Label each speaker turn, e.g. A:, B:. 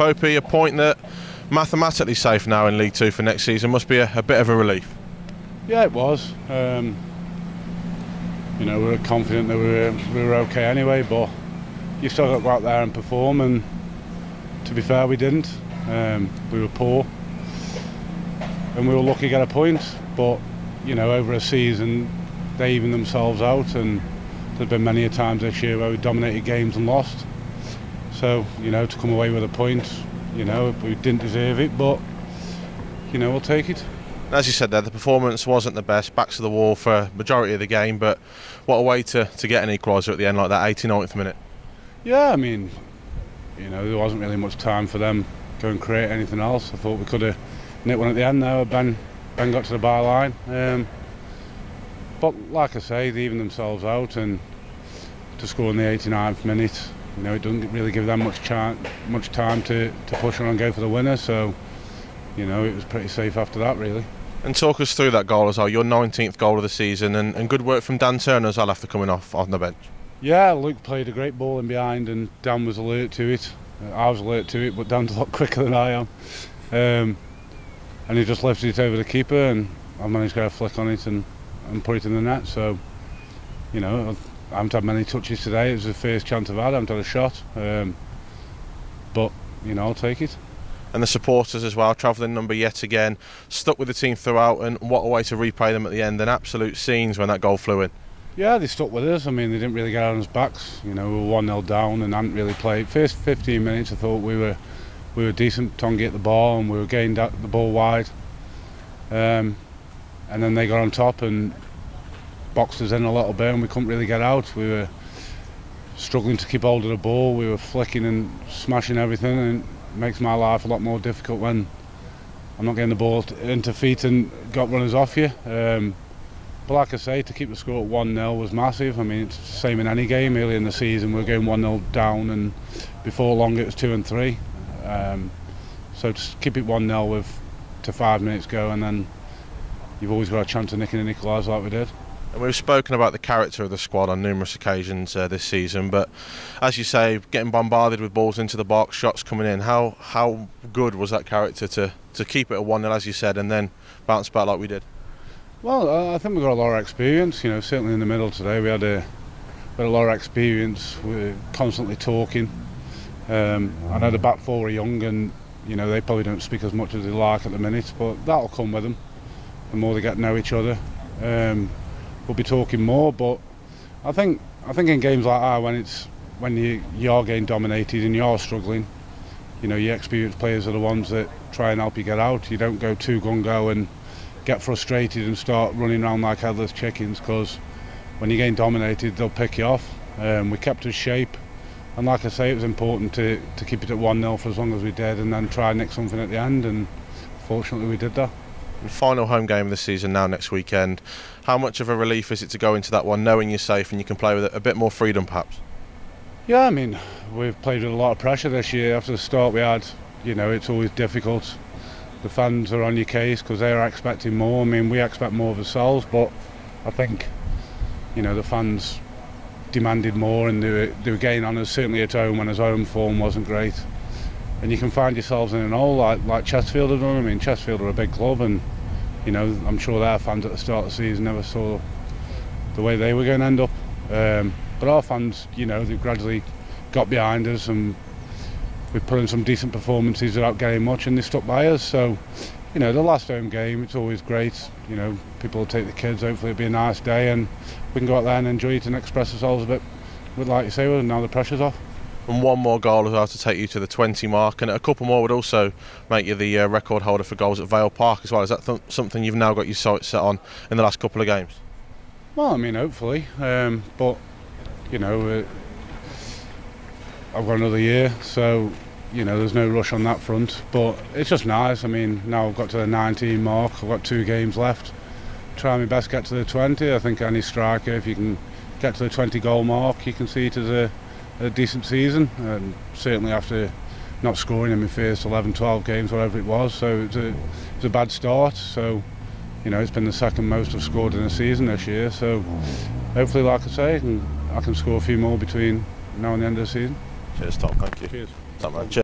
A: Popey, a point that mathematically safe now in League Two for next season must be a bit of a relief.
B: Yeah, it was. You know, we were confident that we were okay anyway, but you still got to go out there and perform, and to be fair, we didn't. We were poor, and we were lucky to get a point, but you know, over a season they even themselves out, and there's been many a times this year where we dominated games and lost. So, you know, to come away with a point, you know, we didn't deserve it, but you know, we'll take it.
A: As you said there, the performance wasn't the best, backs to the wall for a majority of the game, but what a way to get an equaliser at the end like that, 89th minute.
B: Yeah, I mean, you know, there wasn't really much time for them to go and create anything else. I thought we could have nicked one at the end there. Ben got to the byline. But like I say, they evened themselves out, and to score in the 89th minute, you know, it doesn't really give them much time to push on and go for the winner. So, you know, it was pretty safe after that, really.
A: And talk us through that goal as well, your 19th goal of the season, and good work from Dan Turner as well after coming off on the bench.
B: Yeah, Luke played a great ball in behind, and Dan was alert to it. I was alert to it, but Dan's a lot quicker than I am. And he just lifted it over the keeper, and I managed to get a flick on it and put it in the net. So, you know, I haven't had many touches today. It was the first chance I've had. I haven't had a shot. But, you know, I'll take it.
A: And the supporters as well, travelling number yet again, stuck with the team throughout, and what a way to repay them at the end, and absolute scenes when that goal flew in. Yeah,
B: they stuck with us. I mean, they didn't really get on us backs. You know, we were 1-0 down and hadn't really played. First 15 minutes I thought we were decent. Tongi at the ball, and we were getting the ball wide. And then they got on top and boxed us in a little bit, and we couldn't really get out. We were struggling to keep hold of the ball. We were flicking and smashing everything, and it makes my life a lot more difficult when I'm not getting the ball into feet and got runners off you. But like I say, to keep the score at 1-0 was massive. I mean, it's the same in any game. Early in the season, we were going 1-0 down, and before long it was 2 and 3. So to keep it 1-0 to 5 minutes go, and then you've always got a chance of nicking an equaliser like we did.
A: And we've spoken about the character of the squad on numerous occasions this season, but as you say, getting bombarded with balls into the box, shots coming in, how good was that character to keep it at 1-0, as you said, and then bounce back like we did?
B: Well, I think we've got a lot of experience. You know, certainly in the middle today, we had a lot of experience. We're constantly talking. I know the back four are young, and you know, they probably don't speak as much as they like at the minute, but that'll come with them. The more they get to know each other, we'll be talking more. But I think in games like that, when you're getting dominated and you're struggling, you know, your experienced players are the ones that try and help you get out. You don't go too gung-ho and get frustrated and start running around like headless chickens, because when you're getting dominated, they'll pick you off. We kept us shape, and like I say, it was important to keep it at 1-0 for as long as we did, and then try and nick something at the end, and fortunately we did that.
A: The final home game of the season now next weekend. How much of a relief is it to go into that one knowing you're safe and you can play with a bit more freedom perhaps?
B: Yeah, I mean, we've played with a lot of pressure this year. After the start we had, you know, it's always difficult. The fans are on your case because they're expecting more. I mean, we expect more of ourselves, but I think, you know, the fans demanded more, and they were getting on us, certainly at home when his home form wasn't great. And you can find yourselves in an hole like Chesterfield have done. I mean, Chesterfield are a big club, and you know, I'm sure their fans at the start of the season never saw the way they were going to end up. But our fans, you know, they've gradually got behind us, and we put in some decent performances without getting much, and they stuck by us. So, you know, the last home game, it's always great. You know, people will take the kids. Hopefully, it'll be a nice day, and we can go out there and enjoy it and express ourselves a bit. But like you say, well, now the pressure's off.
A: And one more goal as well to take you to the 20 mark, and a couple more would also make you the record holder for goals at Vale Park as well. Is that something you've now got your sights set on in the last couple of games?
B: Well, I mean, hopefully, but you know, I've got another year, so you know, there's no rush on that front. But it's just nice. I mean, now I've got to the 19 mark. I've got 2 games left. Try my best to get to the 20. I think any striker, if you can get to the 20 goal mark, you can see it as a decent season, and certainly after not scoring in my first 11-12 games, whatever it was, so it's a bad start. So, you know, it's been the second most I've scored in a season this year, so hopefully, like I say, I can score a few more between now and the end of the season.
A: Cheers, Tom. Thank you.
B: Cheers.
A: Top man. Cheers.